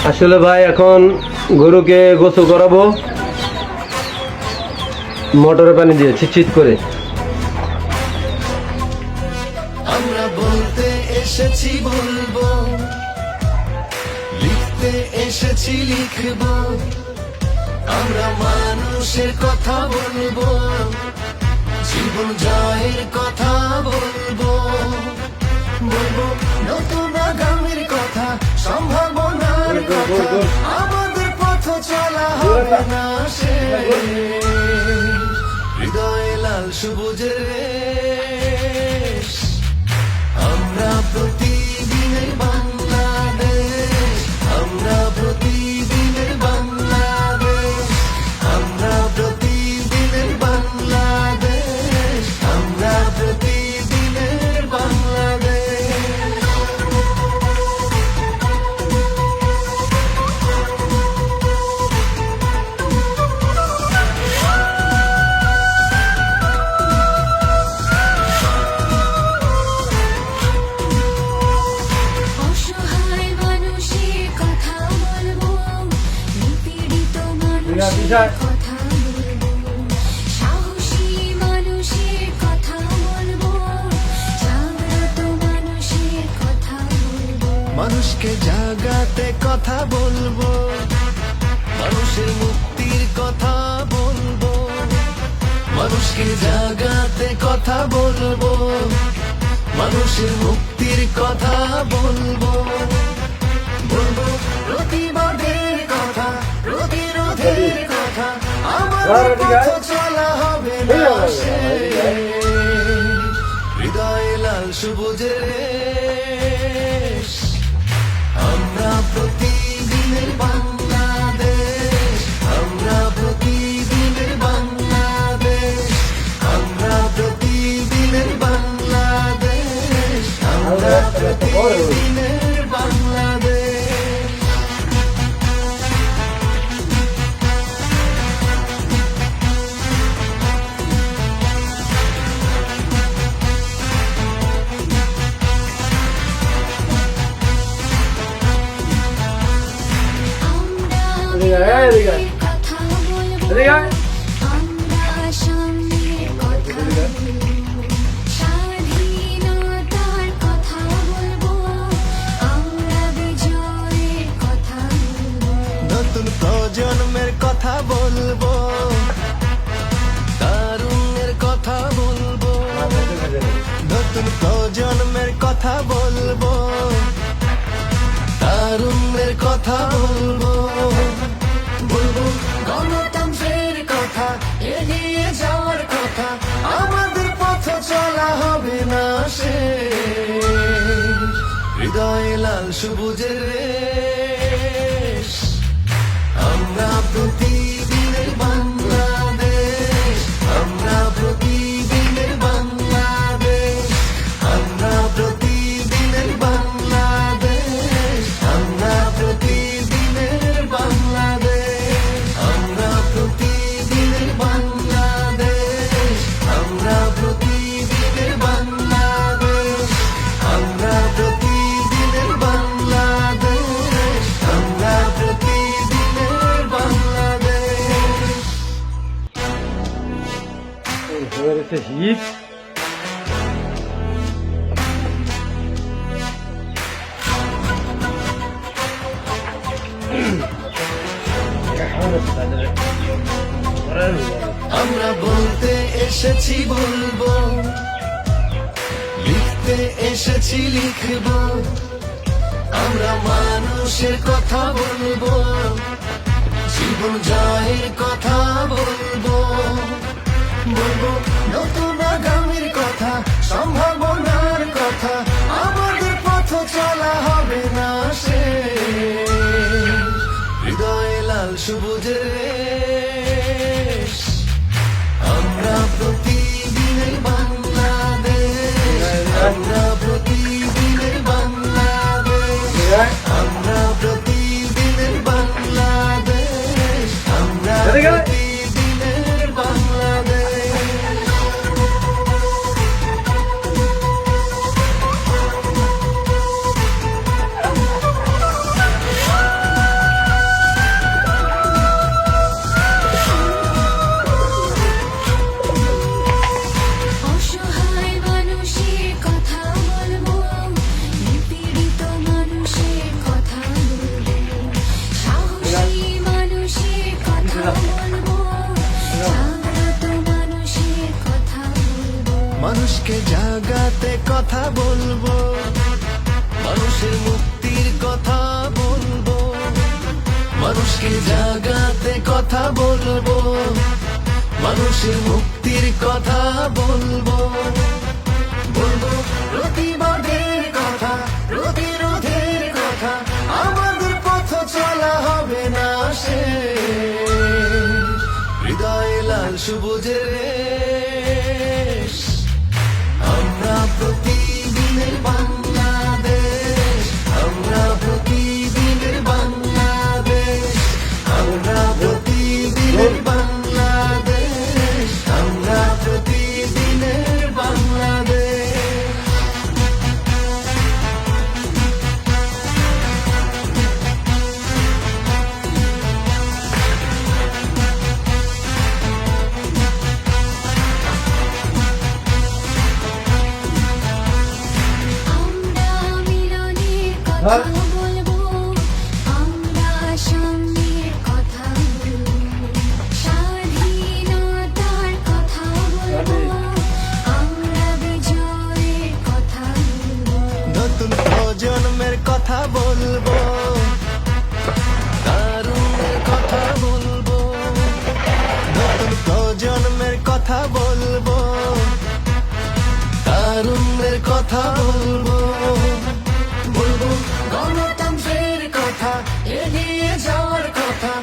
আসলে ভাই এখন গরুকে গোসল করাবো মোটরের পানি দিয়ে চিটচিট করে। আমরা বলতে এসেছি বলবো, লিখতে এসেছি লিখবো, আমরা মানুষের কথা বলবো, জীবন জয়ের কথা বলবো, বলবো নতুন আগামীর কথা, সম্ভাবনার কথা, আমাদের পথ চলা হবে না শেষ। হৃদয়ে লাল সবুজের রেশ, আমরা প্রতিদিনের বাংলাদেশ, আমরা প্রতিদিনের বাংলাদেশ, আমরা প্রতিদিনের বাংলাদেশ, আমরা প্রতিদিনের বাংলাদেশ। অসহায় মানুষের কথা বলবো, নিপীড়িত মানুষের কথা বলবো, সাহসী মানুষের কথা বলবো, জাগ্রত মানুষের কথা বলবো। মানুষকে জাগাতে কথা বলবো, মানুষের মুক্তির কথা বলবো, মানুষকে জাগাতে কথা বলবো, মানুষের মুক্তির কথা বলবো, বলবো প্রতিবাদের কথা, প্রতিরোধের কথা, আমাদের পথ চলা হবে না শেষ। হৃদয়ে লাল সবুজের রেশ, আমরা প্রতিদিনের বাংলাদেশ, আমরা প্রতিদিনের বাংলাদেশ, আমরা প্রতিদিনের বাংলাদেশ, আমরা প্রতিদিনের বাংলাদেশ। আমরা কথা বলবো, আমরা সামনের কথা বলবো, স্বাধীনতার কথা বলবো, আমরা বিজয়ের কথা বলবো। নতুন প্রজন্মের কথা বলবো, তারুণ্যের কথা বলবো, নতুন প্রজন্মের কথা বলবো, তারুণ্যের কথা বলবো, বলবো গণতন্ত্রের কথা, এগিয়ে যাওয়ার কথা, আমাদের পথ চলা হবে না শেষ। হৃদয়ে লাল সবুজের রেশ, আমরা প্রতিদিনের বাংলাদেশ, আমরা প্রতিদিনের বাংলাদেশ, আমরা প্রতিদিনের বাংলাদেশ, আমরা প্রতিদিনের বাংলাদেশ, আমরা প্রতিদিনের বাংলাদেশ, আমরা প্রতিদিনের বাংলাদেশ, আমরা প্রতিদিনের বাংলাদেশ, আমরা প্রতিদিনের বাংলাদেশ। হিট আমরা বলতে এসেছি বলবো, লিখতে এসেছি লিখবো, আমরা মানুষের কথা বলবো, জীবন জয়ের কথা বলবো, বলবো নতুন আগামীর কথা, সম্ভাবনার কথা, আমাদের পথ চলা হবে না শেষ। হৃদয়ে লাল সবুজের রেশ, আমরা প্রতিদিনের বাংলাদেশ, আমরা প্রতিদিনের বাংলাদেশ, আমরা প্রতিদিনের বাংলাদেশ, আমরা প্রতিদিনের বাংলাদেশ। জাগাতে কথা বলবো, মানুষের মুক্তির কথা বলবো, মানুষকে জাগাতে কথা বলবো, মানুষের মুক্তির কথা বলবো, বলবো প্রতিবাদের কথা, প্রতিরোধের কথা, আমাদের পথ চলা হবে না শেষ। হৃদয়ে লাল সবুজের রেশ, আমরা প্রতিদিনের বাংলাদেশ, আমরা প্রতিদিনের বাংলাদেশ, আমরা প্রতিদিনের বাংলাদেশ, আমরা প্রতিদিনের বাংলাদেশ। আমরা মিলনের কথা বলবো, আমরা সাম্যের কথা বলবো, স্বাধীনতার কথা বলবো, আমরা বিজয়ের কথা বলবো। নতুন প্রজন্মের কথা বলবো, তারুণ্যের কথা বলবো, নতুন প্রজন্মের কথা বলবো, তারুণ্যের কথা বলবো, বলবো গণতন্ত্রের কথা, এগিয়ে যাওয়ার কথা,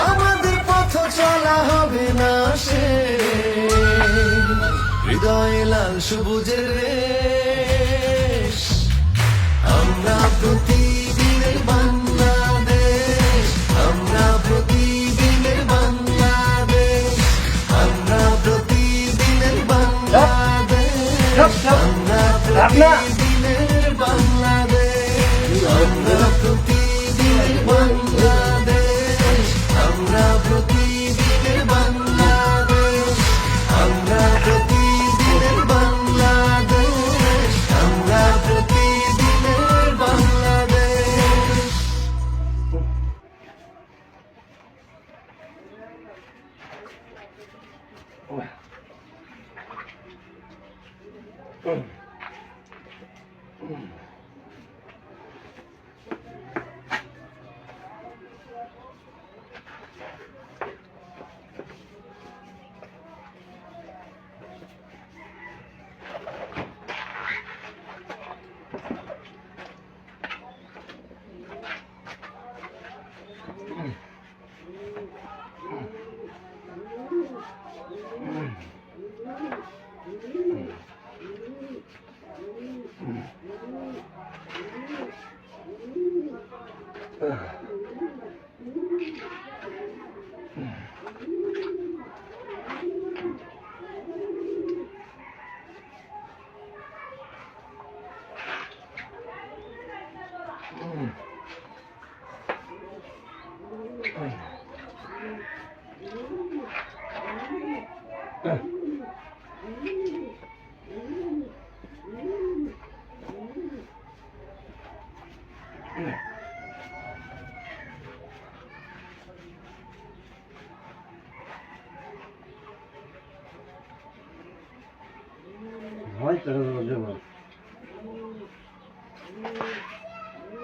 আমাদের পথ চলা হবে না শেষ। হৃদয়ে লাল সবুজের রেশ, আমরা প্রতিদিনের বাংলাদেশ, আমরা প্রতিদিনের বাংলাদেশ, আমরা প্রতিদিনের বাংলাদেশ, আমরা প্রতিদিনের বাংলাদেশ, আমরা প্রতিদিনের বাংলাদেশ, আমরা প্রতিদিনের বাংলাদেশ, আমরা প্রতিদিনের বাংলাদেশ, আমরা প্রতিদিনের বাংলাদেশ।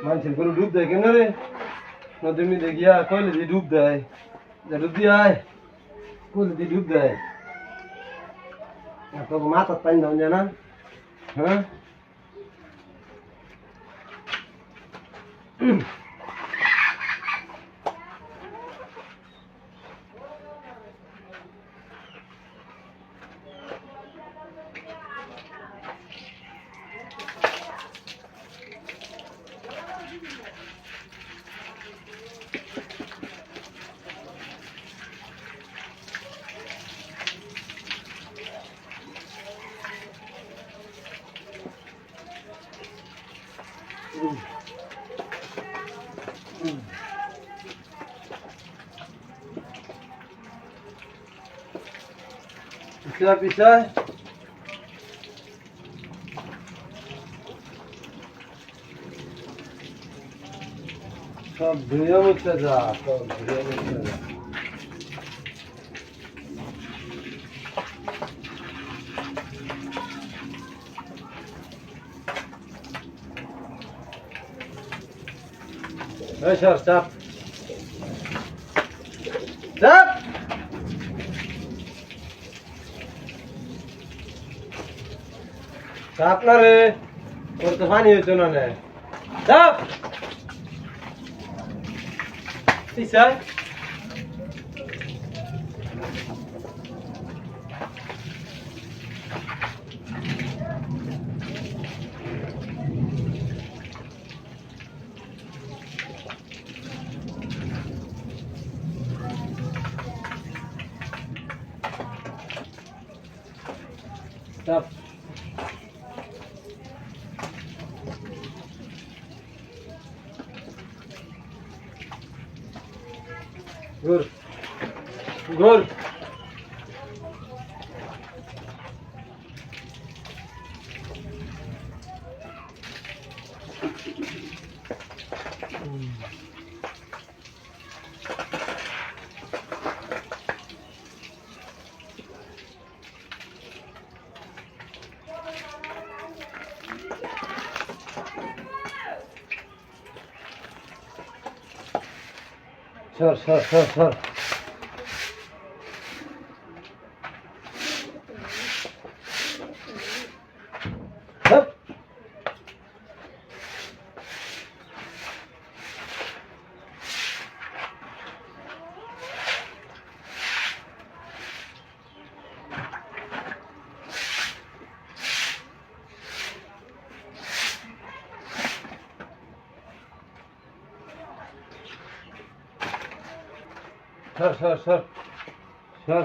মানুষের কোনো ডুব দেয় কেন রে? নদীর মধ্যে গিয়া কইলে দিয়ে ডুব দেয়, ডুব দিয়ে আয়, কইলে দিয়ে ডুব দেয়। তোকে মাথার পানি দাও জানা, হ্যাঁ? পিছায় পিছায় সব ধুয়ে মুছতে যা, সব ধুয়ে মুছতে যা। এই সর চাপ চাপ চাপ না রে ওর তো পানি হইতো না নে চাপ পিছায় চাপ ঘুর ঘুর সর সর সর সর হপ। সর সর সর সর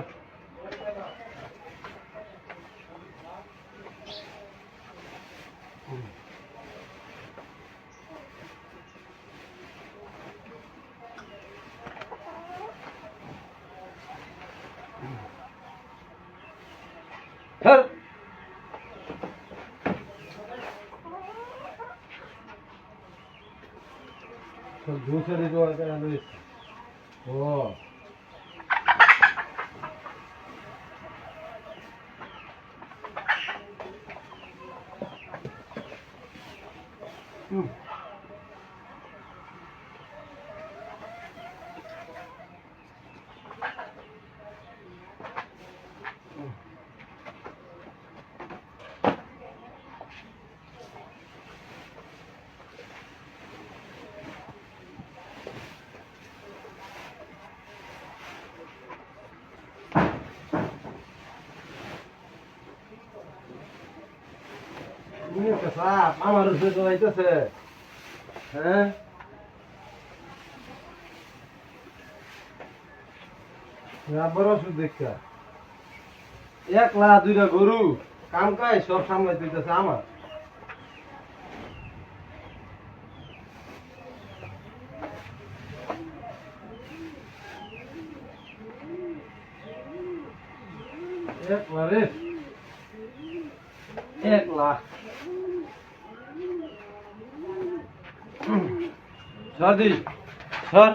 সর दूसरे जो है वो সাপ আমার উপরে দৌড়াইতেছে হ্যাঁ আবার ওষুধ দেখা একলা দুইটা গরু কাম কাজ সব সামলাই দিতেছে আমার একলা রে একলা সর দি সর